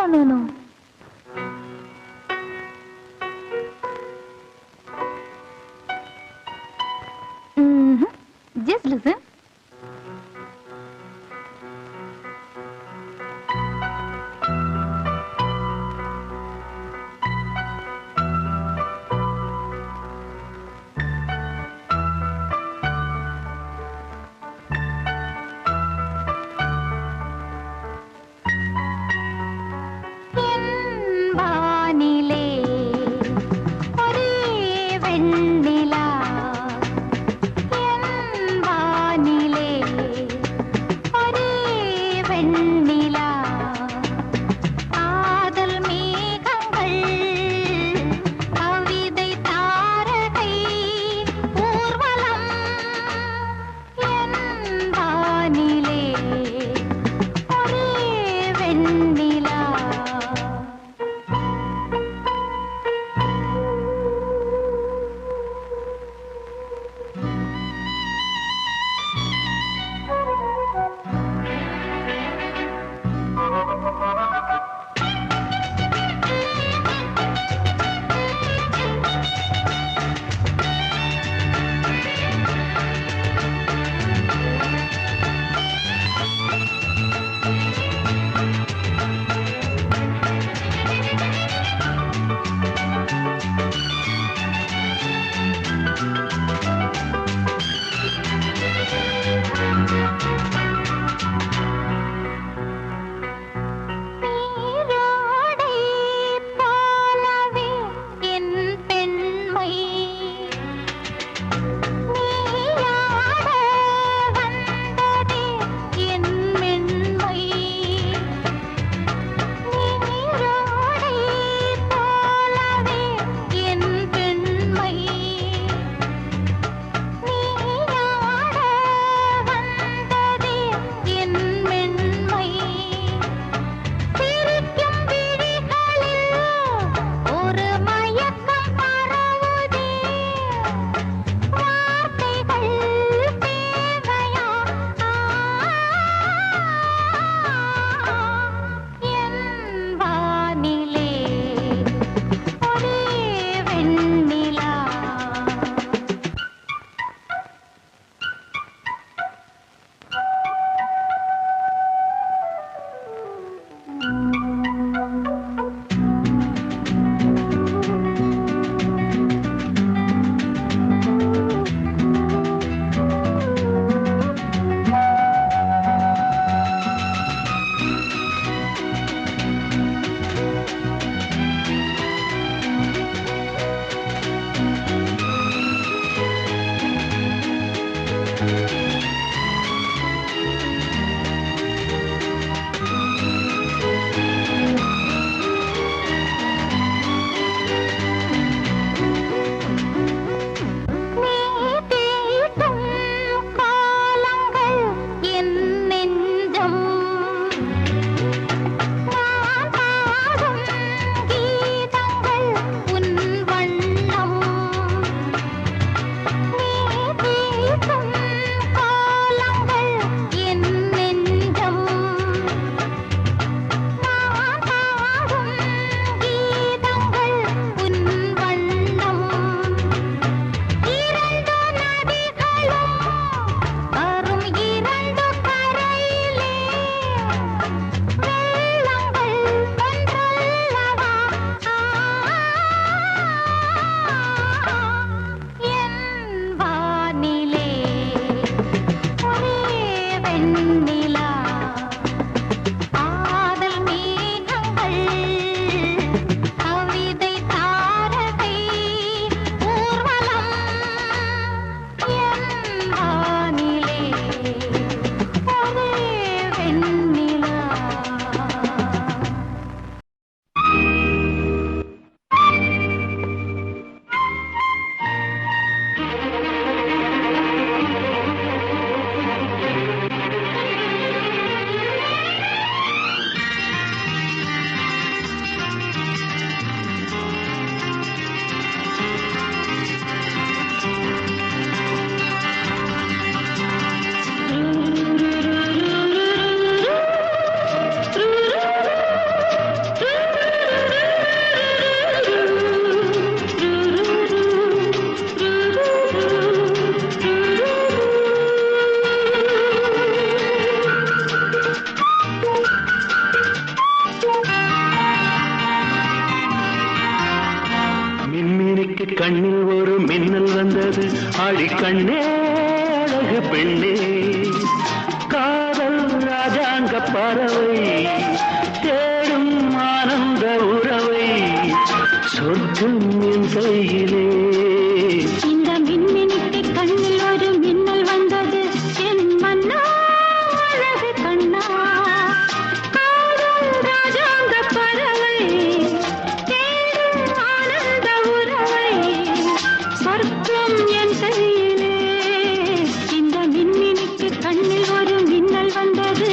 no. Just listen. பெண்ணே காதல் ராஜாங்க பறவை தேடும் ஆனந்த உறவை சொர்க்கம் என் கையிலே. இந்த மின்மினிக்கு கண்ணில் ஒரு மின்னல் வந்தது என் மன்னா அழகு கண்ணா. காதல் ராஜாங்க பறவை தேடும் ஆனந்த உறவை சொர்க்கம் என் கையிலே. இந்த மின்மினிக்கு கண்ணில் ஒரு மின்னல் வந்தது.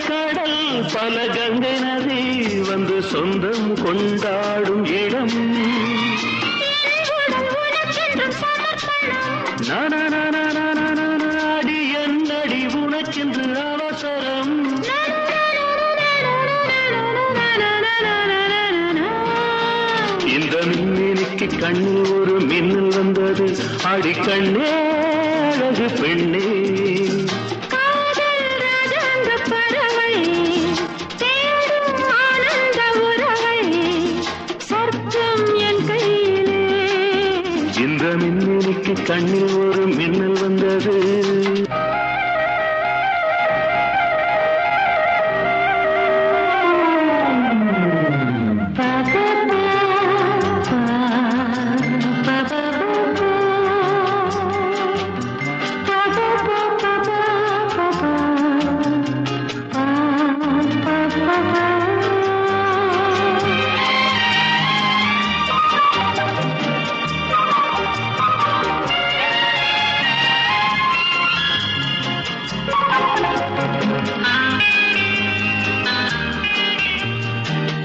கடல் பல கங்கை நதி வந்து சொந்தம் கொண்டாடும் இடம். நாடி என்னடி உனக்கென்று அவசரம். இந்த மின்மினிக்கு கண்ணில் ஒரு மின்னல் வந்தது. அடி கண்ணே அழகு பெண்ணே. இந்த மின்மினிக்கு கண்ணில் ஒரு மின்னல் வந்தது.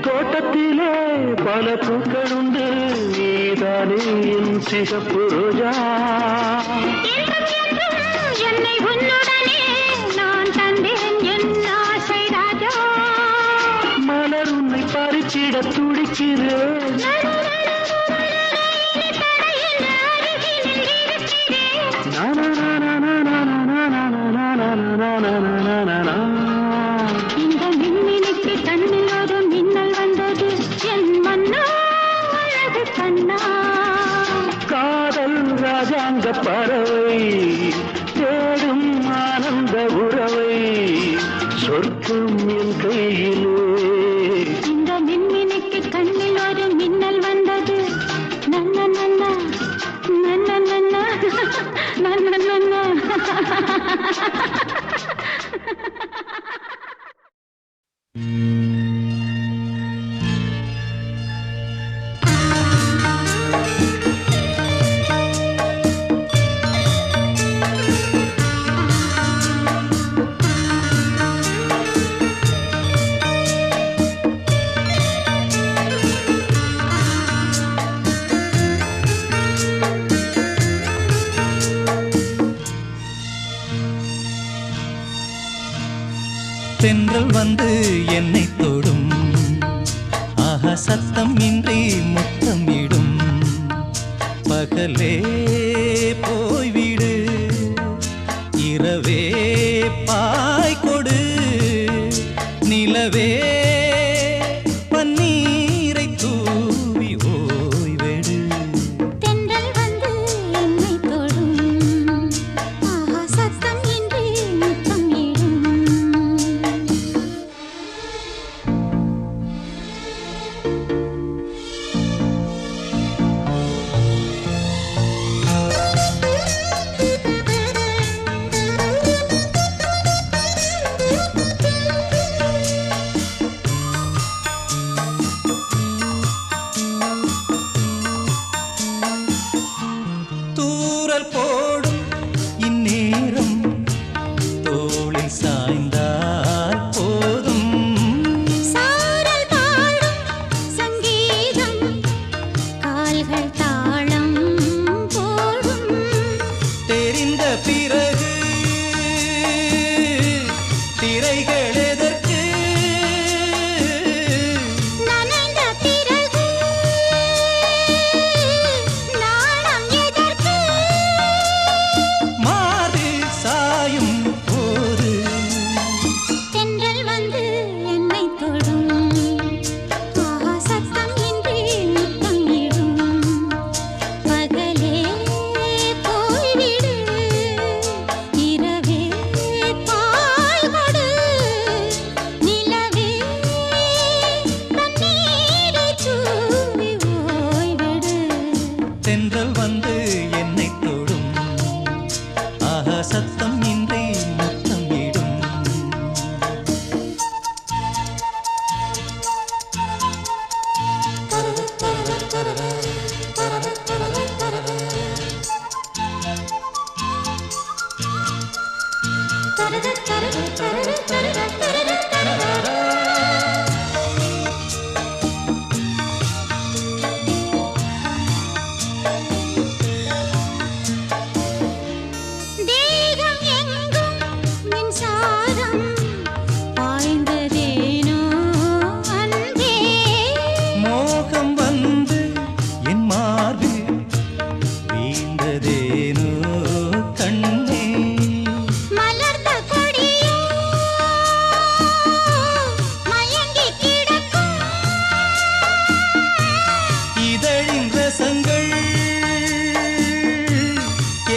தோட்டத்திலே பல பூக்கள் உண்டு. நீதானே என் சிகப்பு ரோஜா. என்னை உன்னுடனே நான் தந்தேன் என் ஆசை ராஜா. மலர் உன்னை பறிச்சிட துடிக்கிறேன். இந்த மின்மினிக்கு கண்ணில் ஒரு மின்னல் வந்தது என் மன்னா அழகு கண்ணா. காதல் ராஜாங்க பறவை தேடும் ஆனந்த உறவை சொர்க்கம் என் கையிலே. இந்த மின்மினிக்கு கண்ணில் ஒரு மின்னல் வந்தது. நன்ன நன்ன நன்ன நன்ன நன்ன நன்ன. தென்றல் வந்து என்னை தொடும். ஆஹா சத்தம் இன்றி முத்தமிடும். பகலே போய்விடு இரவே பாய் கொடு. நிலவே பன்னீரை தூவி ஓய்வெடு. தென்றல் வந்து என்னை தொடும். ஆஹா சத்தம் இன்றி முத்தமிடும். தேகம் எங்கும் மின்சாரம் பாய்ந்ததேனோ அன்பே. மோகம் வந்து என் மார்பில் வீழ்ந்ததேனோ கண்ணே. மலர்ந்த கொடியோ மயங்கி கிடக்கும். இதழின் ரசங்கள்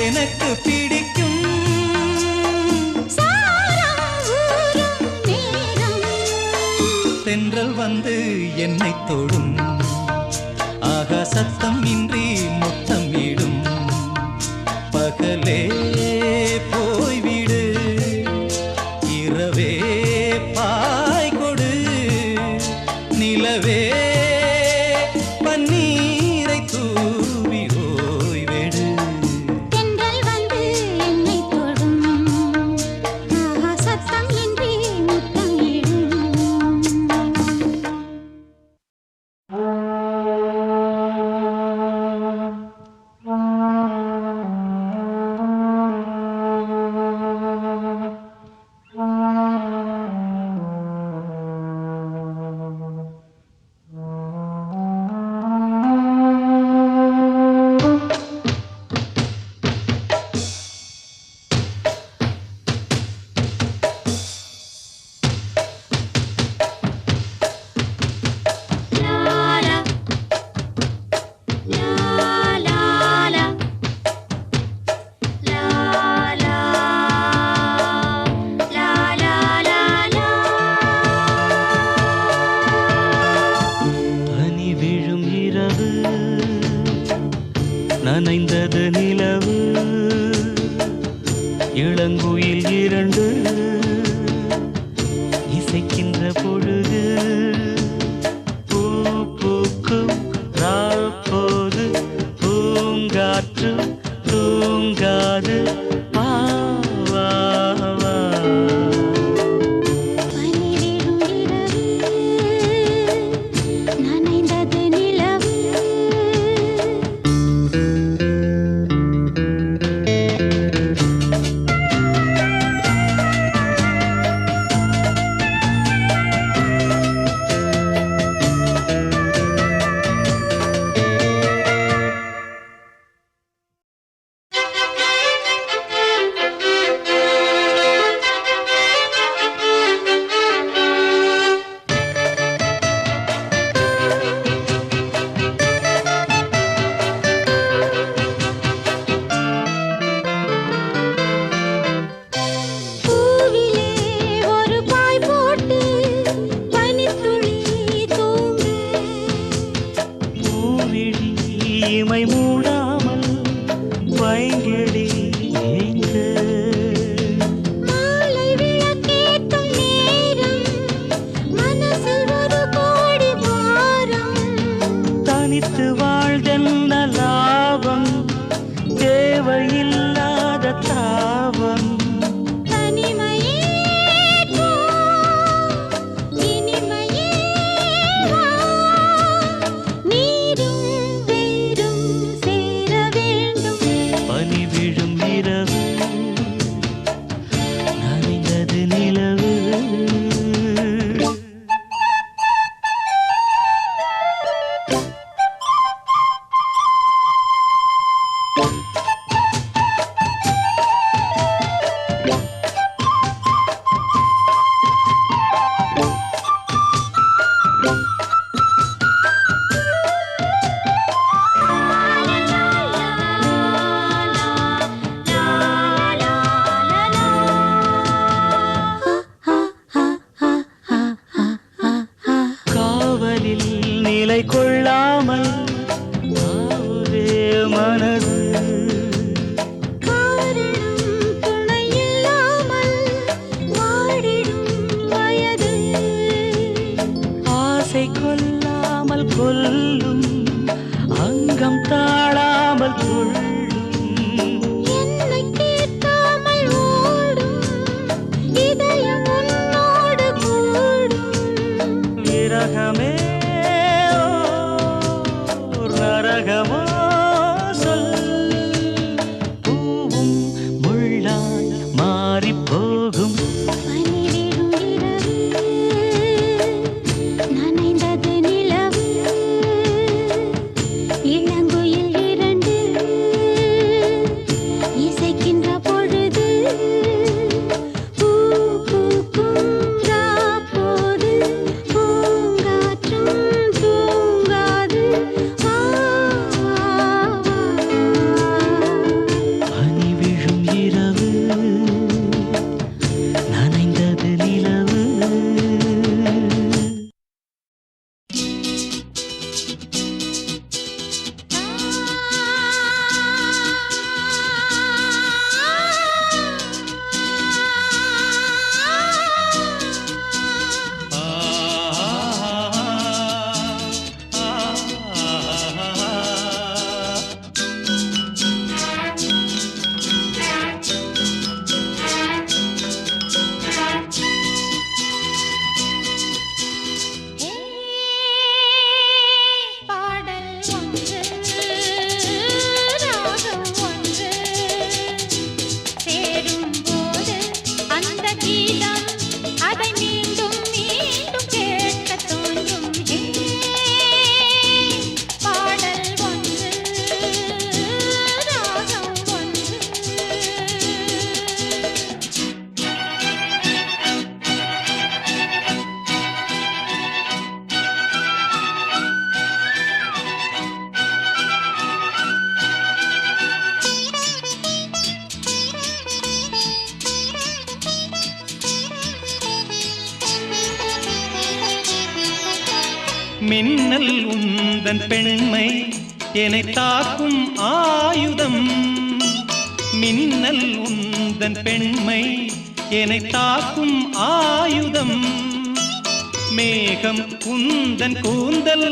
எனக்கு பிடிக்கும். சாரம் ஊரும் நேரம். தென்றல் வந்து என்னை தொடும். ஆகா சத்தம் இன்றி முத்தம் இடும். பகலே போய்விடு, இரவே பாய் கொடு. நிலவே பன்னீரை தூவி ஓய்வெடு. தென்றல் வந்து என்னை தொடும். ஆஹா சத்தம் இன்றி முத்தம் இடும். பனி விழும் இரவு, நனைந்தது நிலவு, இளங்குயில் இரண்டு இசைக்கின்ற பொழுது, பூ பூக்கும் ராப்போது, பூங்காற்று தூங்காது. வா வா வா. பனி விழும் இரவு, நனைந்தது நிலவு. பூவிலே ஒரு பாய் போட்டு பனித்துளி தூங்கு. பூவிழி இமை மூடாமல் வைங்கிழி ஏங்க. மாலை விளக்கேற்றும் நேரம், மனசில் ஒரு கோடி பாரம். தனித்து வாழ்தென்ன லாபம், தேவையில்லாத தாபம். தனிமையே போ, இனிமையே வா. நீரும் வேரும் சேர வேண்டும். பனி விழும் இரவு, நனைந்தது நிலவு. காவலில் நிலை கொள்ளாமல் ஆவுதே மனது. காரணம் துணையில்லாமல் வாடிடும் வயது. ஆசை கொல்லாமல் கொல்லும், அங்கம் தாழாமல் துள்ளும். என்னை கேட்காமல் ஓடும் போகும் பனிவிடும் இரவு நனைந்தது நிலவு இளங்குயில் இரண்டு இசைக்கின்ற பொழுது பூ பூக்கும் ராப்போது பூங்காற்றும் தூங்காது வா வா வா பனி விழும் இரவு நனைந்தது நிலவு பாடல் ஒன்று ராகம் ஒன்று சேரும்போது அந்த கீதம் அதை மீண்டும் மீண்டும் கேட்கத் தோன்றும் பாடல் ஒன்று ராகம் ஒன்று மின்னல் உந்தன் பெண்மை என்னை தாக்கும் ஆயுதம் மின்னல் உந்தன் பெண்மை என்னை தாக்கும் ஆயுதம் மேகம் உந்தன் கூந்தல்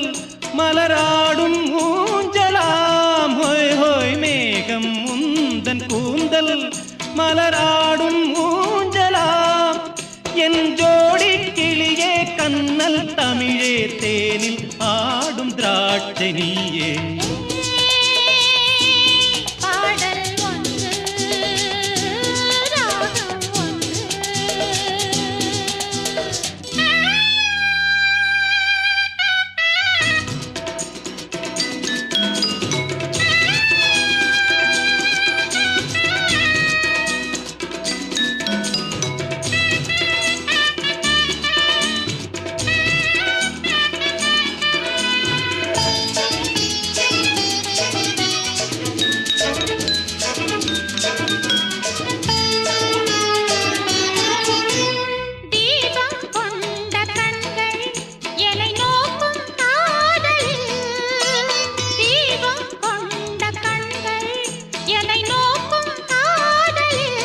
மலராடும் ஊஞ்சலாம் ஹோய் ஹோய் மேகம் உந்தன் கூந்தல் மலராடும் ஊஞ்சலாம் என் ஜோடி கிளியே கண்ணல் தமிழே தேனில் ஆடும் திராட்சை நீயே பாடல் ஒன்று ராகம் ஒன்று தீபம் கொண்ட கண்கள் என்னை நோக்கும் காதலில் தீபம் கொண்ட கண்கள் என்னை நோக்கும் காதலில்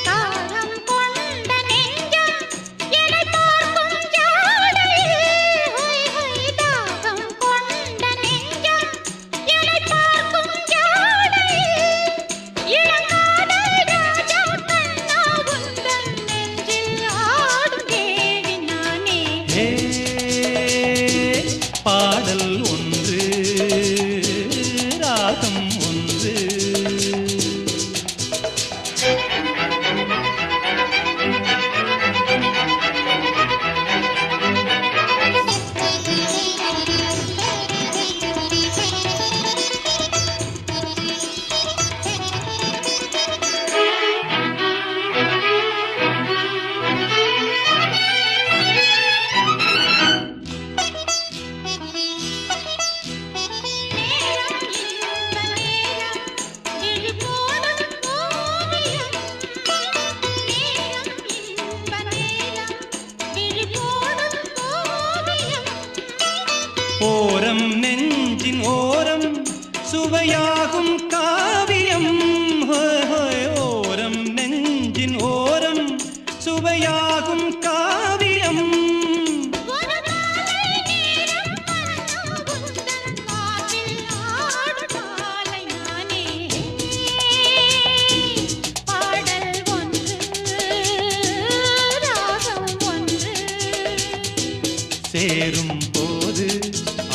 தாகம் கொண்ட நெஞ்சம் என்னை பார்க்கும் ஜாடையில் ஹொய் ஹொய் தாகம் கொண்ட நெஞ்சம் என்னை பார்க்கும் ஜாடையில் இளங்காதல் ராஜா கண்ணா உந்தன் நெஞ்சில் ஆடும் தேவி நானே ஏ, பாடல் ஒன்று ராகம் ஒன்று ஓரம் நெஞ்சின் ஓரம் சுவையாகும் காவியம் ஹோய் ஹோய் ஓரம் நெஞ்சின் ஓரம் சுவையாகும் காவியம் சேரும் போது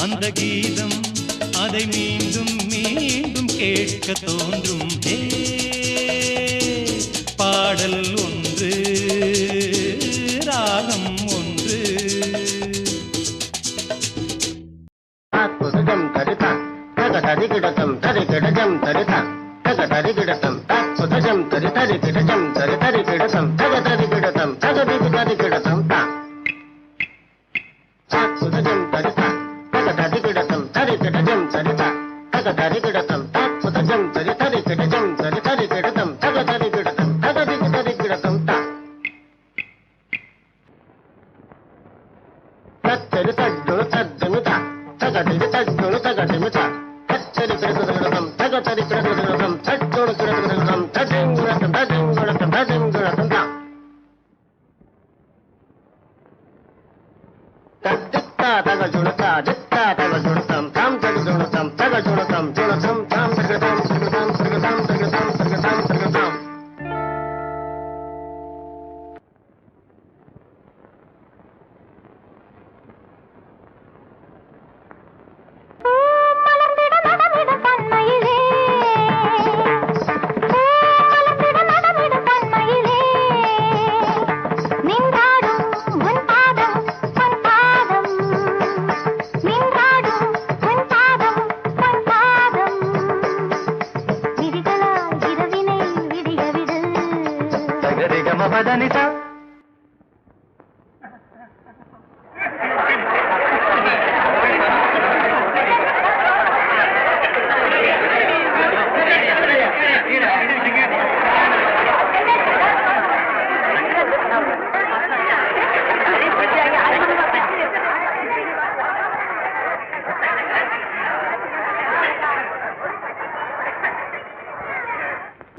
அந்த கீதம் அதை மீண்டும் மீண்டும் கேட்க தோன்றும் பாடல் தரிகிடதம் தரிகிடஜம் தரிதா தக தரிகிடதம் தத்புதஜம் தரி தரிகிடஜம் தரி தரிகிடதம் தக தரிகிடதம் தகதிகு தரிகிடதம் தா தத்புதஜம் தரிதா தக தரிகிடதம் தரிகிடஜம் தரிதா தக தரிகிடதம் தத்புதஜம் தரி தரிகிடஜம் தரி தரிகிடதம் தக தரிகிடதம் தகதிகு தரிகிடதம் தா தத்தரி தஜ்ஜுணு தஜ்ஜுமிதா தகதிகு தஜ்ஜுணு தகதிமிதா தச்சரி கிடகுதம் தகதரி கிடகுதம் தஜ்ஜுணு கிடகுதம் தஜிங்குணதம் தஜிங்குணதம் தஜிங்குணதம் தா தத்தித்தா தகஜுணதா தித்தா தகஜுணதம் தாம் தகஜுணதம் தகஜுணதம் ஜுணதம் தாம் தகதம் தகதம் தகதம் தகதம் தகதம் தகதம் மலர்ந்திட நடமிட தன்மையிலே மலர்ந்திட நடமிட தன்மையிலே நின்றாடும் உன் பாதம் நின்றாடும் உன் பாதம் விதிகளால் இரவினை விடிய விடு சகரிகமபதனிதா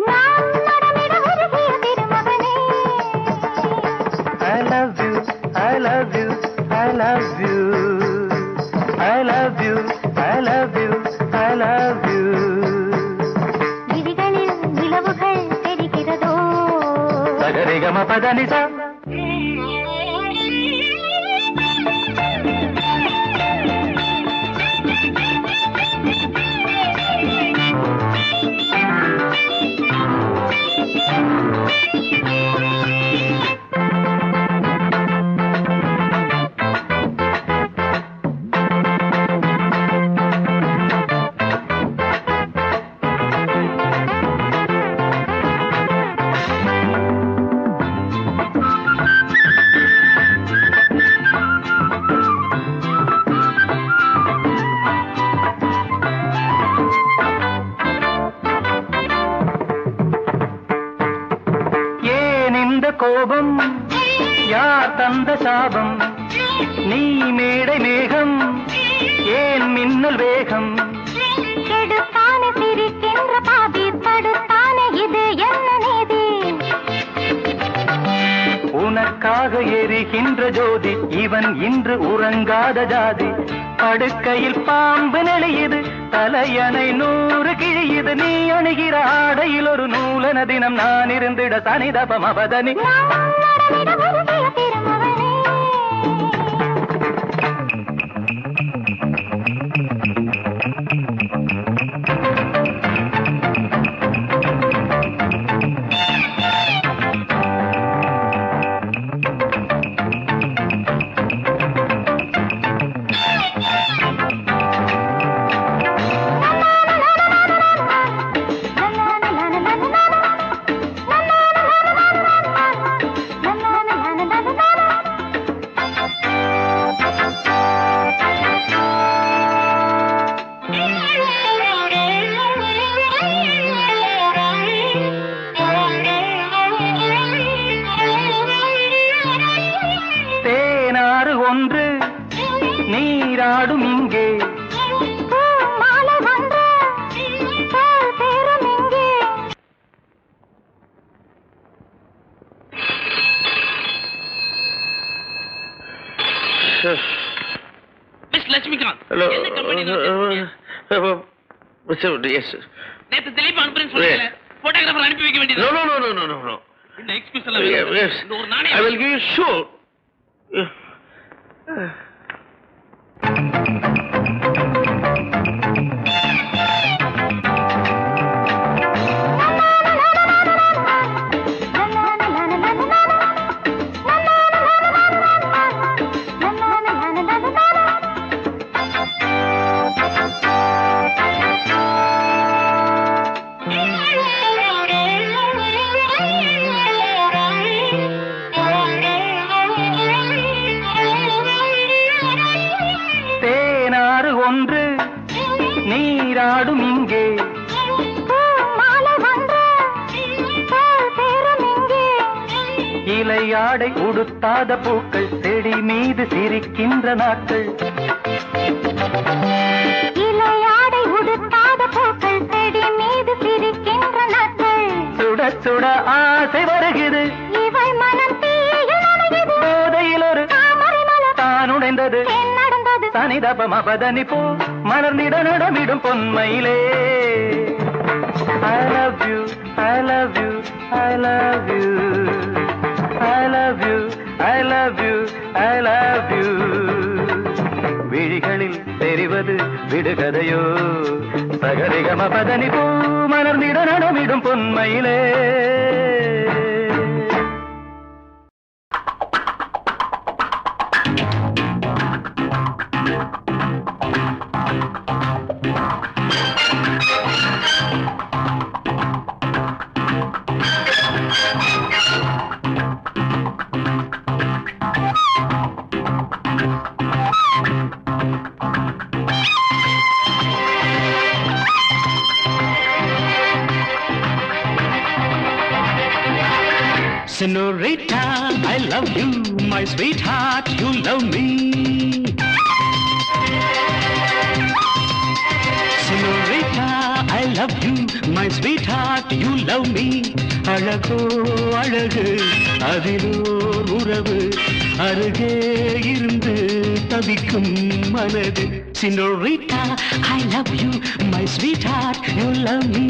நான் நடமிட உருகிய திருமகனே I love you, I love you, I love you. I love you, I love you, I love you. விதிகளில் நிலவுகள் தெரிகிறதோ சகரிகமபதனிதா ஏன் இந்த கோபம் யார் தந்த சாபம் நீ மேடை மேகம் ஏன் மின்னல் வேகம் கெடுத்தானே சிரிக்கின்ற பாதி தடுத்தானே இது என்ன நீதி உனக்காக எரிகின்ற ஜோதி இவன் இன்று உறங்காத ஜாதி படுக்கையில் பாம்பு நெளியுது தலையணை 100 கிழியுது நீ அணுகிற ஆடையில் ஒரு நூலன தினம் நான் இருந்திட சனிதபமபதனி நான் நடமிட உருகிய திருமகனே தேனாறு ஒன்று நீராடும் இங்கே மாலை வந்து போல் பேரும் இங்கே மிஸ் லட்சுமிகாந்த் ஹலோ என்ன கம்பெனி எஸ் நேத்து திலீப் அனுப்புறேன்னு சொன்னீங்களே போட்டோகிராஃபர் அனுப்பி வைக்க வேண்டியது no no no no no no இந்த எக்ஸ்கியூஸ் எல்லாம் வேணும். Yes. இந்த ஒரு I நாணயம் will give you sure. இலையாடை உடுத்தாத பூக்கள் செடி மீது சிரிக்கின்ற நாட்கள். இலையாடை உடுத்தாத பூக்கள் செடி மீது சிரிக்கின்ற நாட்கள். சுட சுட ஆசை வருகிறது, இவை மனம் தீயில் நனைகிறது. போதையில் ஒரு தாமரை மலர் தான் உடைந்தது, தென் நடந்தது. சனிதப மபதனி போ மலர்ந்திட நடமிடும் பொன்மையிலே. I love you, I love you, I love you, I love you, I love you, I love you. விழிகளில் தெரிவது விடுகதையோ, சகரிகம பதனி போ மலர்ந்திட நடமிடும் பொன்மையிலே. Senorita, I love you, my sweetheart, you love me. Senorita, I love you, my sweetheart, you love me. அழகோ அழகு அதிலோர் உறவு, அருகே இருந்து தவிக்கும் மனது. Senorita, I love you, my sweetheart, you love me.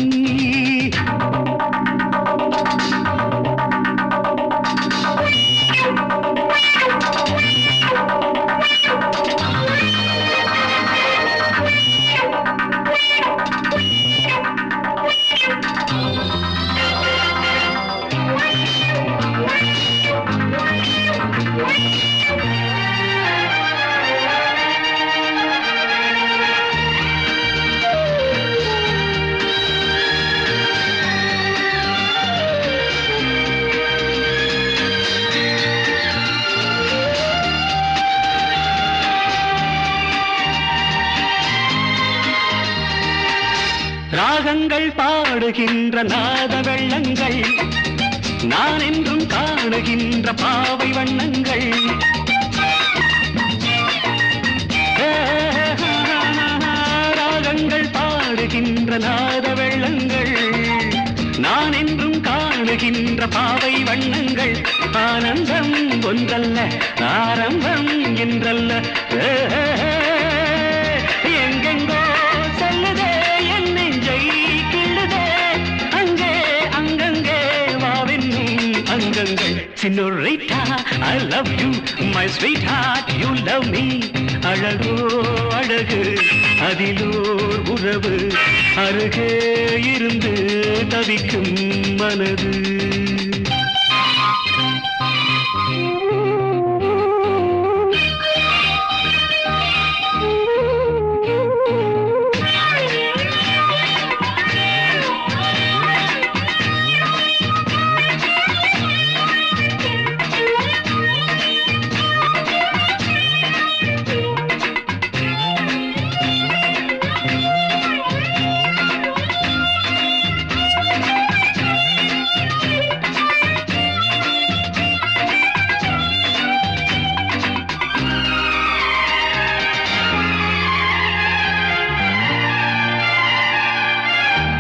ராகங்கள் பாடுகின்ற நாத வெள்ளங்கள், நான் என்றும் காணுகின்ற பாவை வண்ணங்கள். ராகங்கள் பாடுகின்ற நாத வெள்ளங்கள், நான் என்றும் காணுகின்ற பாவை வண்ணங்கள். ஆனந்தம் ஒன்றல்ல ஆரம்பம் என்றல்ல, எங்கெங்கோ செல்லுதே என் நெஞ்சை கிள்ளுதே, அங்கே அங்கங்கே வாவென்னும் அங்கங்கள். Senorita, I love you, my sweetheart, you love me. அழகோ அழகு அதிலோர் உறவு, அருகே இருந்து தவிக்கும் மனது.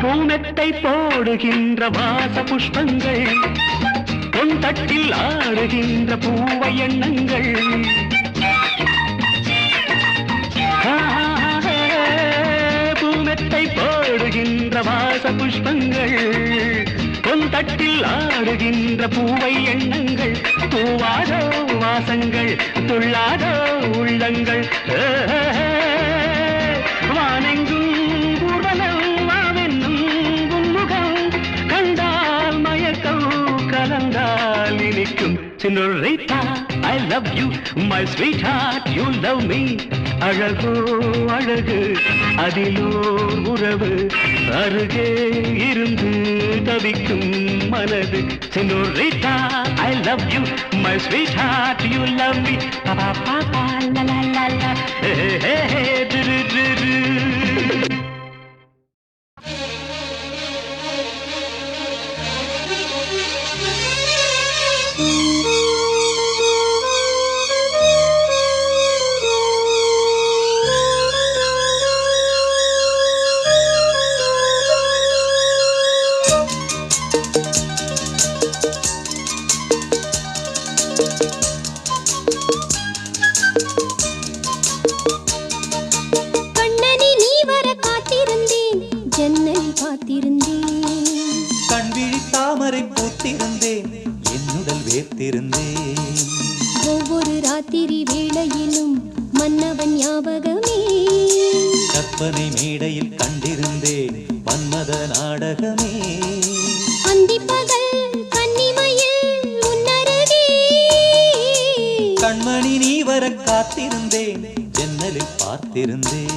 பூமெத்தை போடுகின்ற வாச புஷ்பங்கள், பொன் தட்டில் ஆடுகின்ற பூவை எண்ணங்கள். பூமெத்தை போடுகின்ற வாச புஷ்பங்கள், பொன் தட்டில் ஆடுகின்ற பூவை எண்ணங்கள். பூவாதோ வாசங்கள், துள்ளாதோ உள்ளங்கள். வானெங்கும் ஊர்வலம் வாவென்னும் உன்முகம், கண்டால் மயக்கம் கலந்தால் இனிக்கும். Senorita, I love you, my sweetheart, you love me. அழகோ அழகு அதிலோர் உறவு, அருகே இருந்து தவிக்கும் மனது. Senorita, I love you, my sweetheart, you love me. Pa pa pa pa la la la la, hey hey hey du du du du. கண்ணனி நீ வர காத்திருந்தேன் ஜன்னலில் பார்த்திருந்தேன் கண்விழி தாமரை பூத்திருந்தேன் என்னுடல் வேர்த்திருந்தேன் ஒவ்வொரு ராத்திரி வேளையிலும் மன்னவன் ஞாபகமே கற்பனை மேடையில் கண்டிருந்தேன் மன்மத நாடகமே அந்திப்பகல் கன்னிமையில் உன்னருகே கண்மணி நீ வர காத்திருந்தேன் ஜன்னலில் பார்த்திருந்தேன்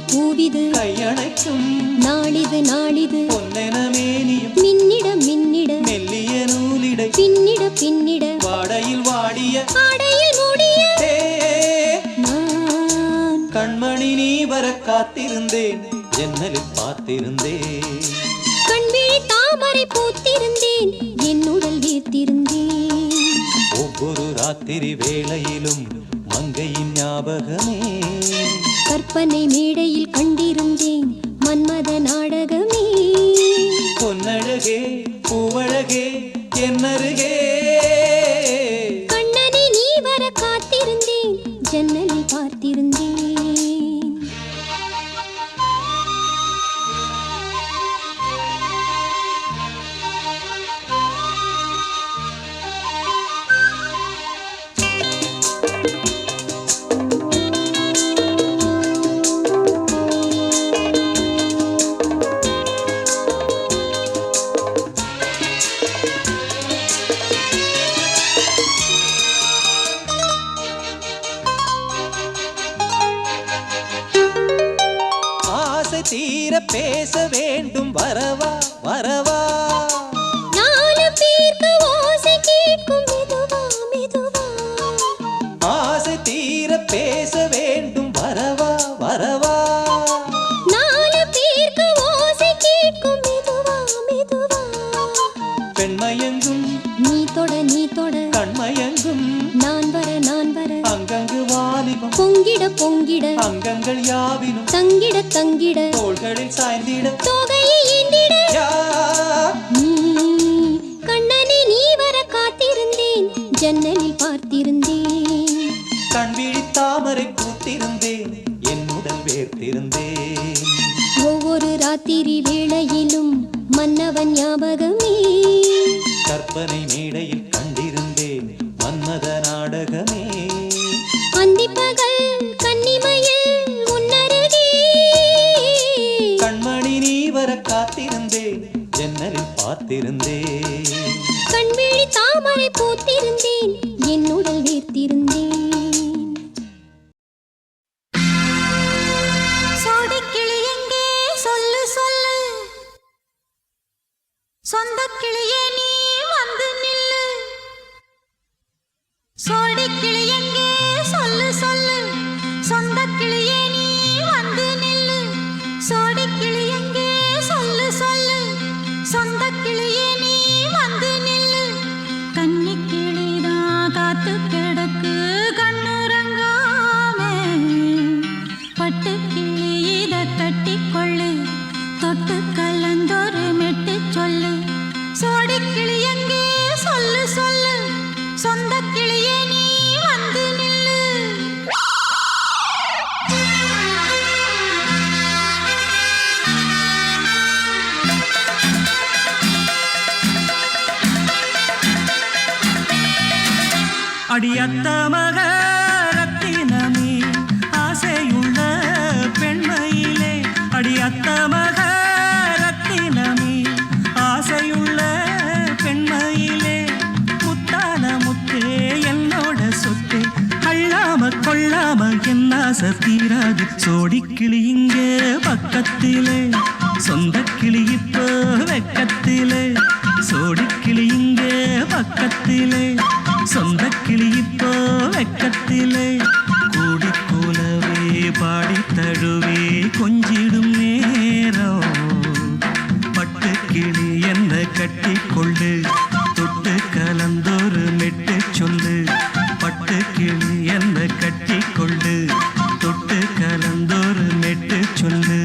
பூவிது கையணைக்கும் நாளிது நாளிது பொன்னென மேனியும் மின்னிட மின்னிட மெல்லிய நூலிடை பின்னிட பின்னிட வாடையில் வாடிய ஆடையில் மூடிய நான் கண்மணி நீ வர காத்திருந்தேன் ஜன்னலில் பார்த்திருந்தேன் கண்விழி தாமரை பூத்திருந்தேன் என்னுடல் வீர்த்திருந்தேன் ஒவ்வொரு ராத்திரி வேளையிலும் மங்கையின் ஞாபகமே கற்பனை மேடையில் கண்டிருந்தேன் மன்மத நாடகமே பொன்னழகே பூவழகே என்னருகே கண்ணனி நீ வர காத்திருந்தேன் ஜன்னலில் பார்த்திருந்தேன் தீர பேச வேண்டும் வரவா வரவா நாலு பேருக்கு ஓசை கேட்கும் மெதுவா மெதுவா ஆசை தீர பேச வேண்டும் வரவா வரவா நாலு பேருக்கு ஓசை கேட்கும் மெதுவா மெதுவா பெண்மயங்கும் நீ தொட கண்மயங்கும் நான் வர அங்கங்கு வாலிபம் பொங்கிட பொங்கிட அங்கங்கள் யாவினும் தங்கிட தங்கிட தோள்களில் சாய்ந்திட தொகையை எண்ணிட நீ கண்ணனி நீ வர காத்திருந்தேன் ஜன்னலில் பார்த்திருந்தேன் கண்விழி தாமரை பூத்திருந்தேன் என்னுடல் வேர்த்திருந்தேன் ஒவ்வொரு ராத்திரி வேளையிலும் மன்னவன் ஞாபகமே கற்பனை மேடையில் கண்டிருந்தேன் மன்மத நாடகமே அந்திப்பகல் கன்னிமையில் உன்னருகே கண்மணி நீ வர காத்திருந்தேன் ஜன்னலில் பார்த்திருந்தேன் கண்விழி தாமரை பூத்திருந்தேன் என்னுடல் வீர்த்திருந்தேன் சோடிக்கிளி எங்கே சொல்லு சொல்லு சொந்த கிளியே நீ வந்து நில்லு சோடிக்கிளி எங்கே சொல்லு சொல்லு சொந்த கிளியே நீ வந்து நில்லு சோடிக்கிளி எங்கே சொல்லு சொல்லு சொந்த கிளியே நீ வந்து நில்லு கன்னி கிளிதான் காத்து கிடக்கு கண்ணுறங்காமே பட்டு கிளி இத கட்டிக்கொள்ளு தொட்டு கலந்தொரு மெட்டு சொல்லு சோடிக்கிளி எங்கே சொல்லு சொல்லு சொந்த கிளியே நீ வந்து நில்லு அடியத்த மக ரத்தினமே ஆசையுள்ள பெண்மையிலே அடியத்த மக ஆசை தீராது சோடிக்கிளி இங்கே பக்கத்திலே சொந்த கிளி இப்போ வெக்கத்திலே சோடிக்கிளி இங்கே பக்கத்திலே சொந்த கிளி இப்போ வெக்கத்திலே கூடி கூலவே பாடி தழுவே கொஞ்சிடும் நேரம் பட்டு கிளி என்ன கட்டி கொண்டு தொட்டு கலந்தொரு மெட்டு சொல்லு பட்டு கிளி என்ன கட்டி கொண்டு தொட்டு கலந்தொரு மெட்டு சொல்லு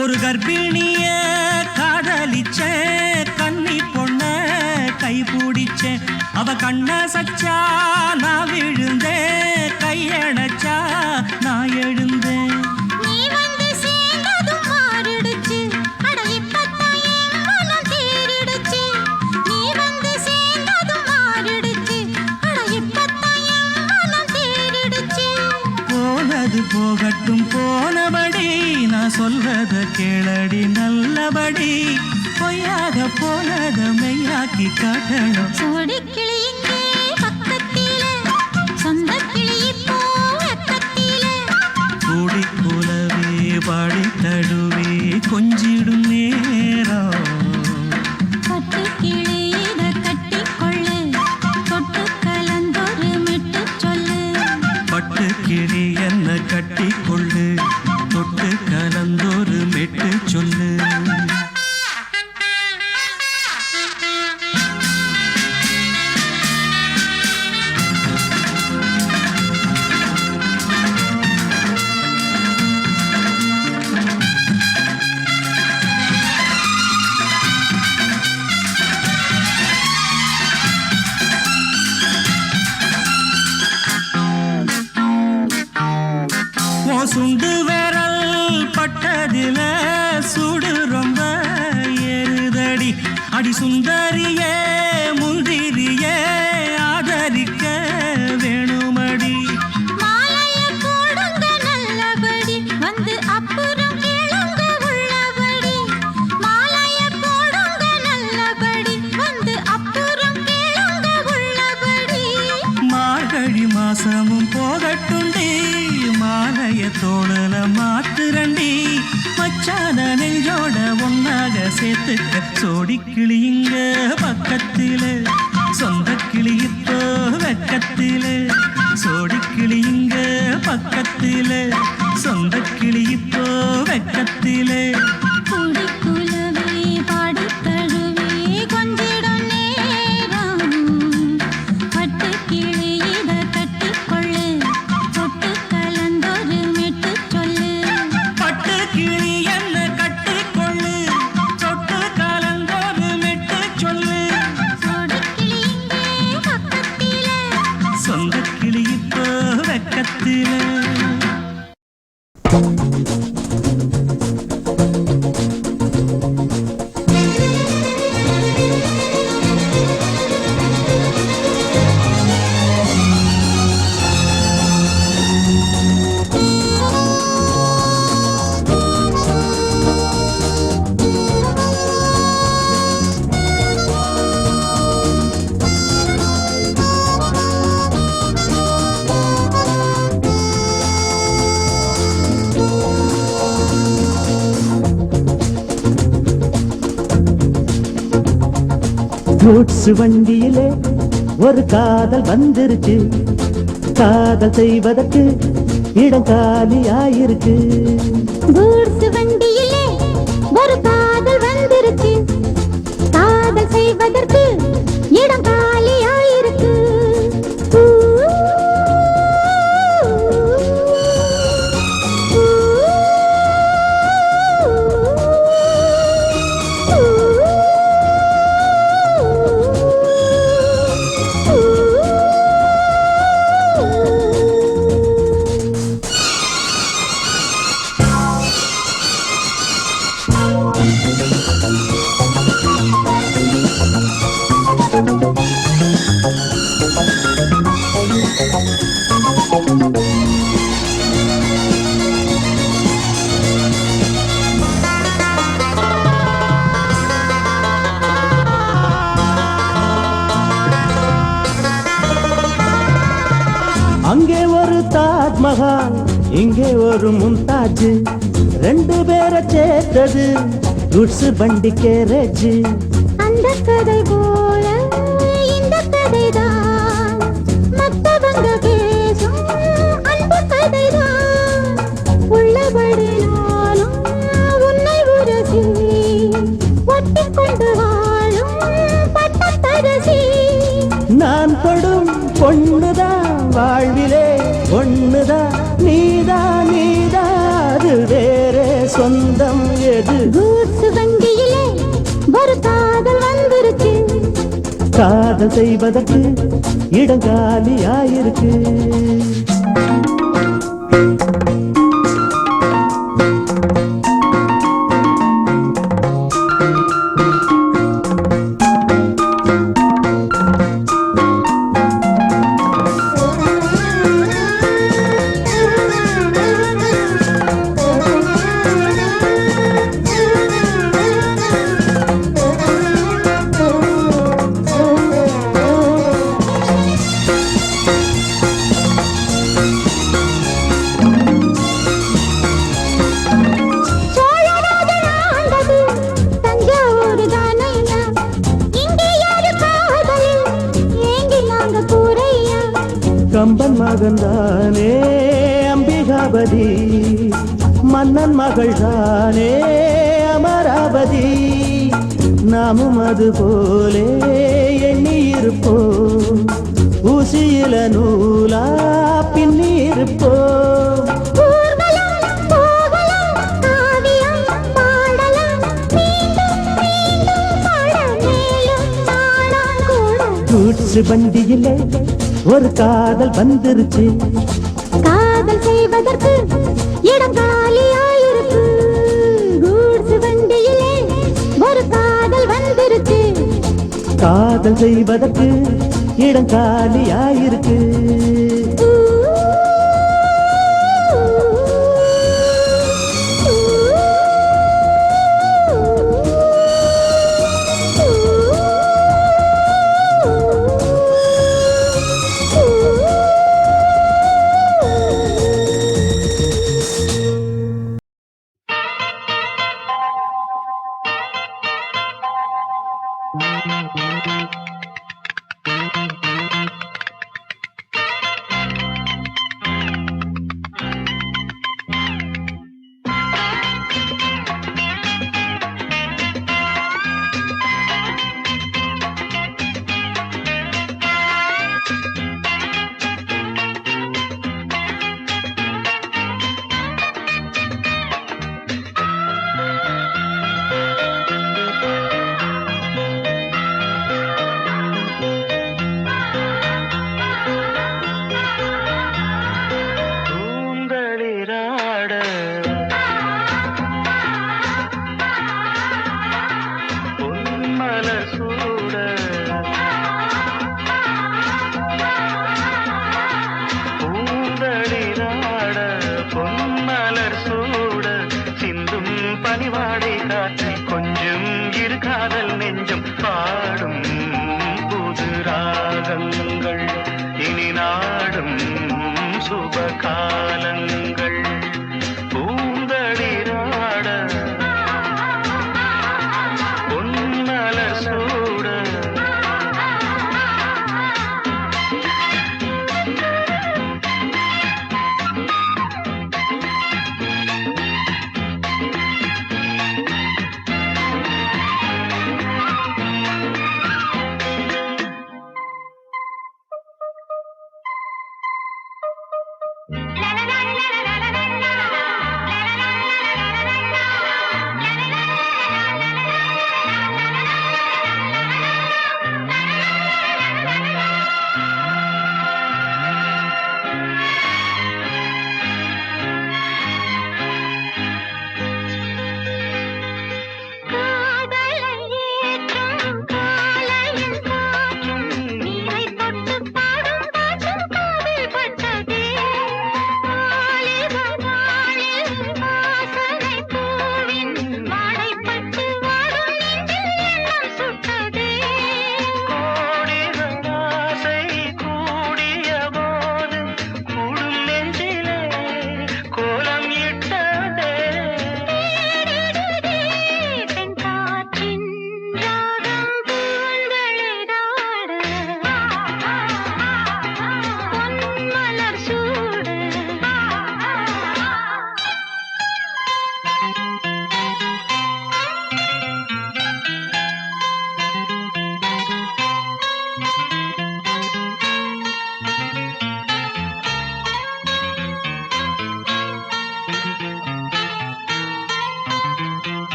ஒரு கர்ப்பிணிய காதலிச்ச கன்னி பொண்ண கை பிடிச்ச அவ கண்ண சச்சா நான் விழுந்தேன் கையணைச்சா நான் எழுந்தேன் நீ வந்து சேர்ந்ததும் மாறிடுச்சு அட இப்பத்தான் என் மனம் தேறிடுச்சு நீ வந்து சேர்ந்ததும் மாறிடுச்சு அட இப்பத்தான் என் மனம் தேறிடுச்சு போனது போகட்டும் போனபடி நான் சொல்றத கேளடி நல்லபடி பொய்யாக போனத மெய்யாக்கி காட்டணும் சோடிக்கிளி இங்கே பக்கத்திலே சொந்த கிளி இப்போ வெக்கத்திலே கூடி கூலவே பாடி தழுவே கொஞ்சிடும் நேரம் பட்டு கிளி இத கட்டிக்கொள்ளு தொட்டு கலந்தொரு மெட்டு சொல்லு பட்டு கிளி என்ன கட்டி கொள்ளு தொட்டு கலந்தொரு மெட்டு சொல்லு சுண்டு விரல் பட்டதில சுடு ரொம்ப ஏறுதடி அடி சுந்தரியே முந்திரியே ஆதரிக்க வேணுமடி மாலைய போடுங்க நல்லபடி வந்து அப்புறம் கேளுங்க உள்ளபடி மாலைய போடுங்க நல்லபடி வந்து அப்புறம் கேளுங்க உள்ளபடி மார்கழி மாசமும் போகட்டுண்டி மாலைய தோழல மாத்துரண்டி மச்சான நெஞ்சோட ஒன்னாக சேர்த்துக்க சோடிக்கிளி இங்க பக்கத்திலே சொந்த கிளி இப்போ வெக்கத்திலே சோடிக்கிளி இங்க பக்கத்திலே சொந்த கிளி இப்போ வெக்கத்திலே கூடி குலவே பாடி தழுவே கொஞ்சிடும் நேரம் பட்டு கிளி இத கட்டிக்கொள்ளு தொட்டு கலந்தொரு மெட்டு சொல்லு பட்டு கிளி என்ன கட்டி கொள்ளு தொட்டு கலந்தொரு மெட்டு சொல்லு சோடிக்கிளி இங்கே பக்கத்திலே சொந்த கிளி இப்போ வெக்கத்திலே கூட்ஸ் வண்டியிலே ஒரு காதல் வந்துருச்சு காதல் செய்வதற்கு இடம் காலியாயிருக்கு கூட்ஸ் வண்டியிலே ஒரு காதல் வந்துருச்சு காதல் செய்வதற்கு இடம் காலியாயிருக்கு தாஜ்மஹால் இங்கே ஒரு மும்தாஜ் ரெண்டு பேரை சேர்த்தது குட்ஸ் வண்டி கேரேஜ் அந்த கதை போல இந்த கதைதான் மத்தவங்க பேசும் அன்பு கதைதான் உள்ளபடி நானும் உன்னை உரசி ஒட்டி கொண்டு வாழும் பட்டத்தரசி நான் தொடும் பொண்ணுதான் வாழ்விலே ஒண்ணுதான் நீதான் அது வேறே சொந்தம் எது கூட்ஸ் வண்டியிலே ஒரு காதல் வந்துருச்சு காதல் செய்வதற்கு இடங்காலியாயிருக்கு கம்பன் மகன்தானே அம்பிகாபதி மன்னன் மகள் தானே அமராவதி நாமும் அது போலே எண்ணி இருப்போம் ஊசியில நூலா பின்னி இருப்போம் கூட்ஸ் வண்டியிலே ஒரு காதல் வந்துருச்சு காதல் செய்வதற்கு இடம் காலியாயிருக்கு கூட்ஸ் வண்டியிலே ஒரு காதல் வந்துருச்சு காதல் செய்வதற்கு இடம் காலியாயிருக்கு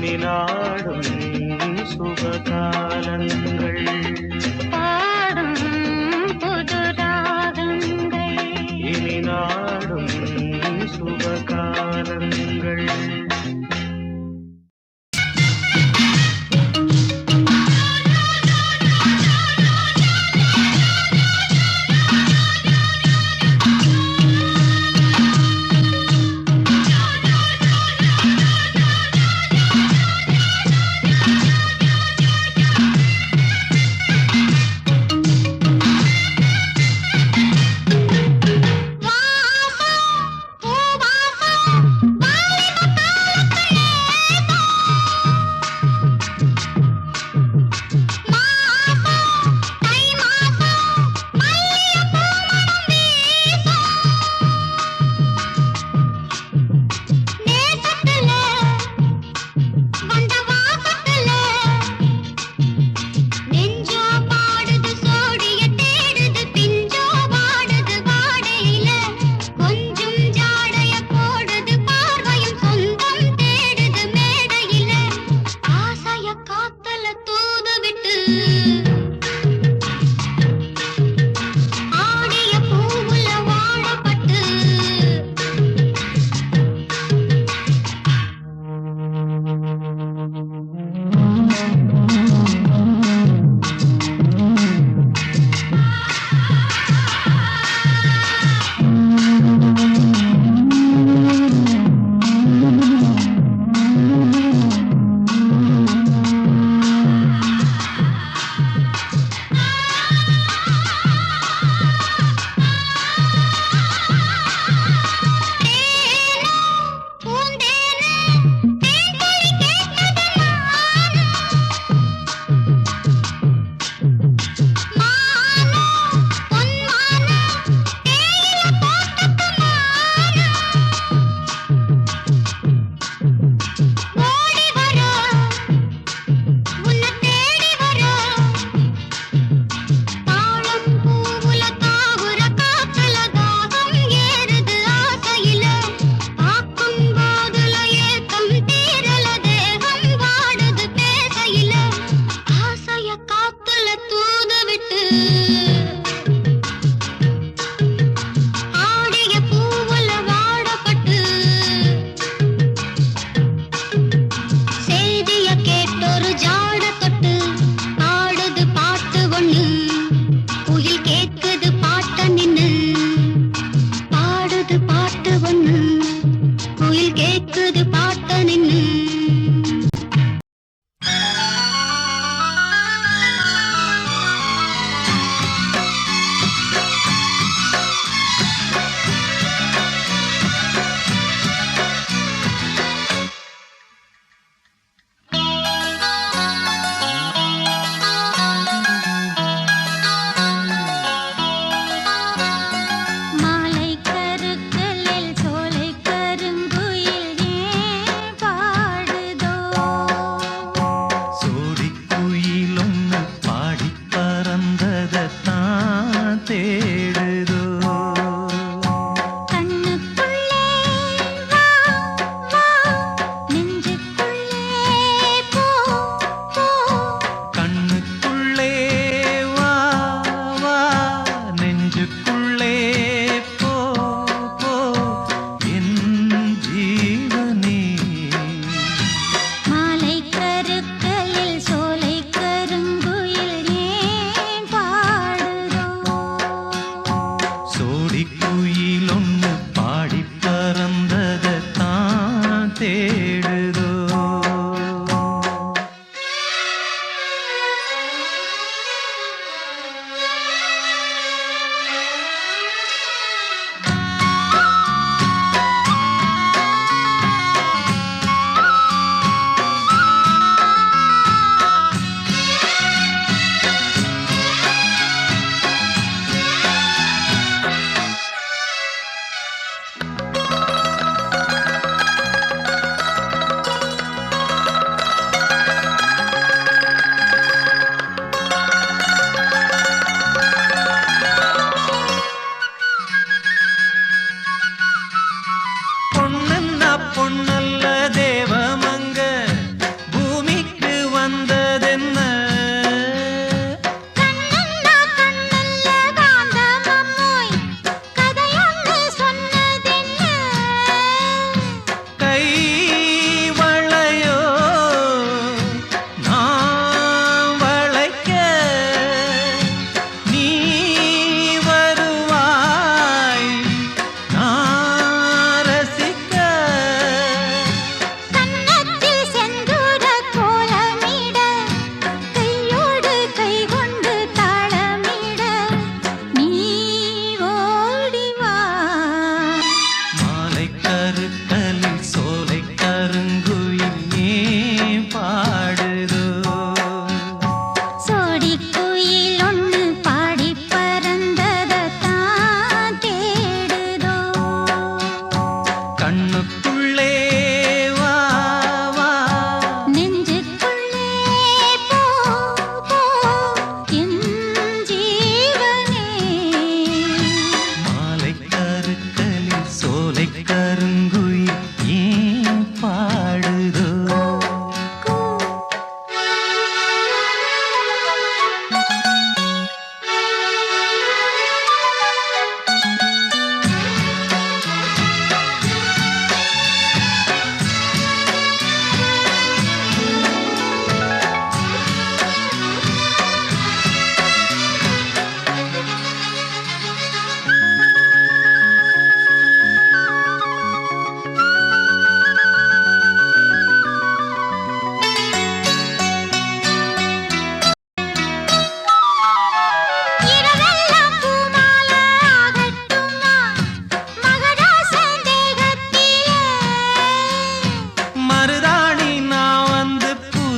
இனி நாடும் சுபகாலங்கள் பாடும் புது ராகங்கள் இனி நாடும் சுபகாலங்கள்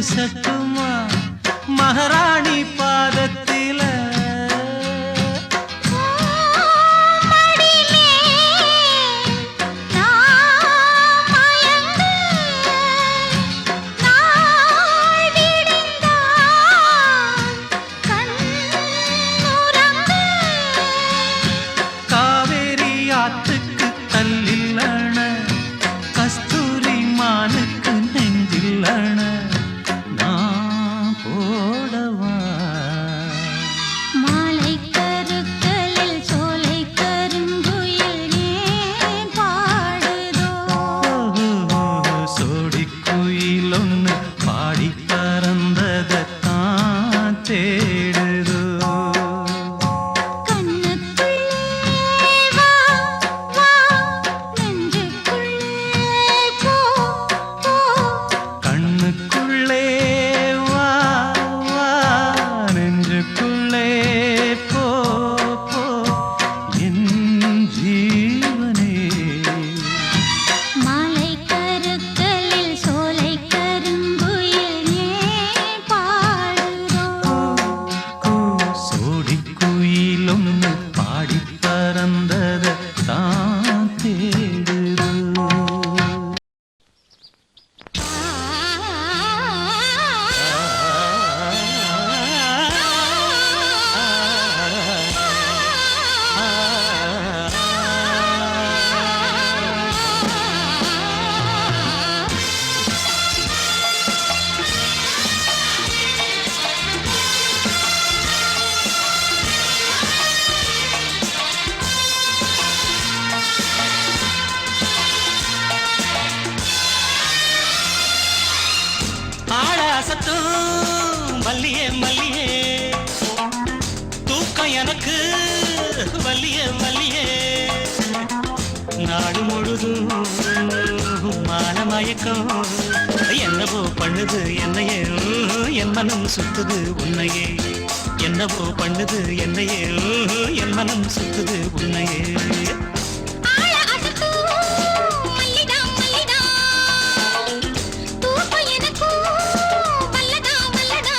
பூசட்டுமா மகாராணி பாதத்தில காவேரி ஆற்றுக்கு கல்லில்லண கஸ்தூரி மானுக்கு நெஞ்சில்லண நான் போடவா மாலை கருக்கலில் சோலை கருங்குயில் ஏன் பாடுதோ சோடி குயிலொன்னு பாடி பறந்ததான் தேடுதோ கண்ணுக்குள்ளே வா வா நெஞ்சுக்குள்ளே போ போ கண்ணுக்குள்ளே வா வா நெஞ்சுக்குள்ளே போ போ என் ஜீவனே மாலை கருக்கலில் சோலை கருங்குயில் ஏன் பாடுதோ சோடி குயிலொன்னு பாடி பறந்தத தான் தேடுதோ ஆளாசத்தும் மல்லியே மல்லியே தூக்கம் எனக்கு வல்லியே வல்லியே நாடு முழுதும் மானமயக்கம் என்னவோ பண்ணுது என்னையே என் மனம் சுத்துது உன்னையே என்னவோ பண்ணுது என்னையே என் மனம் சுத்துது உன்னையே ஆள அசத்து மல்லிடா மல்லிடா தூக்கம் எனக்கு மல்லடா மல்லடா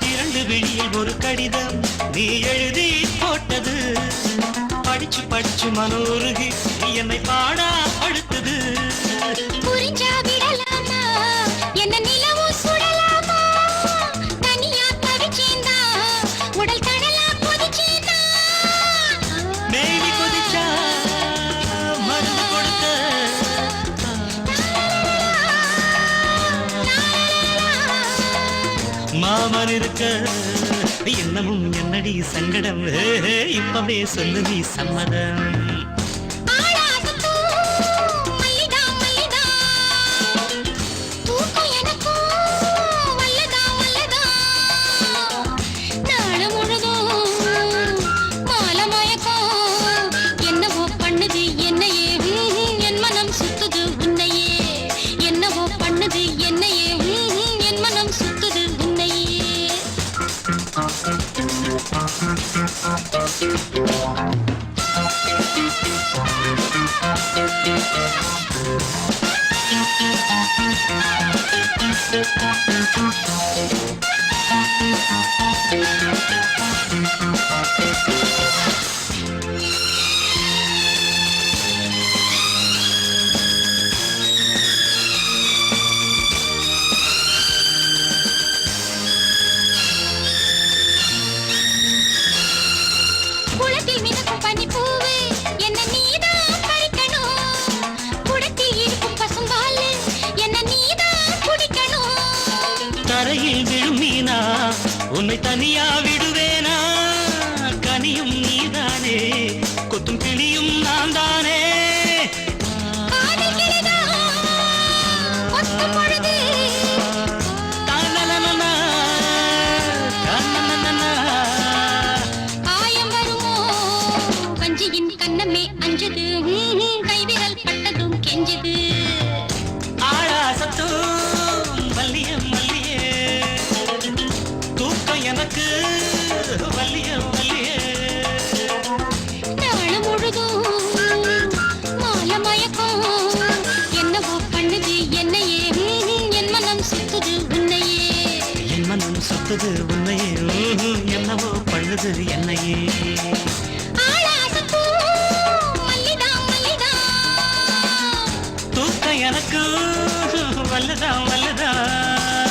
இரண்டு விழியில் ஒரு கடிதம் நீ எழுதி போட்டது படிச்சு படிச்சு மனோருகி என்னை பாடா படுத்தது புரிஞ்சா விடலாமா என்ன நிலவும் சுடலாமா தனியா தவிச்சேந்தா உடல் கடலா கொதிச்சேந்தா மேலி கொதிச்சா மருந்து கொடுக்க மாமன் இருக்க என்னமும் என்னடி சங்கடம் இப்பவே சொல்லு நீ சம்மதம் ஆள அசத்து மல்லிடா மல்லிடா தூக்கம் எனக்கு மல்லடா மல்லடா நாளு முழுதும் மாலை மயக்கம் என்னவோ பண்ணுது என்னையே என் மனம் சுத்துது உன்னையே என்னவோ பண்ணுது என்னையே என் மனம் சுத்துது உன்னையே குளத்தில் மிதக்கும் பனிப்பூவு என்ன நீதான் பறிக்கணும் குடத்தில் இருக்கும் பசும்பால் என்ன நீதான் குடிக்கணும் தரையில் விழும் மீனா உன்னை தனியா விடுவேனா கனியும் நீதானே கொத்தும் கிளியும் நான் தானே காதல் கிளிதான் சுத்துது உன்னையே என்னவோ பண்ணுது என்னையே தூக்க எனக்கு வல்லதான் வல்லதான்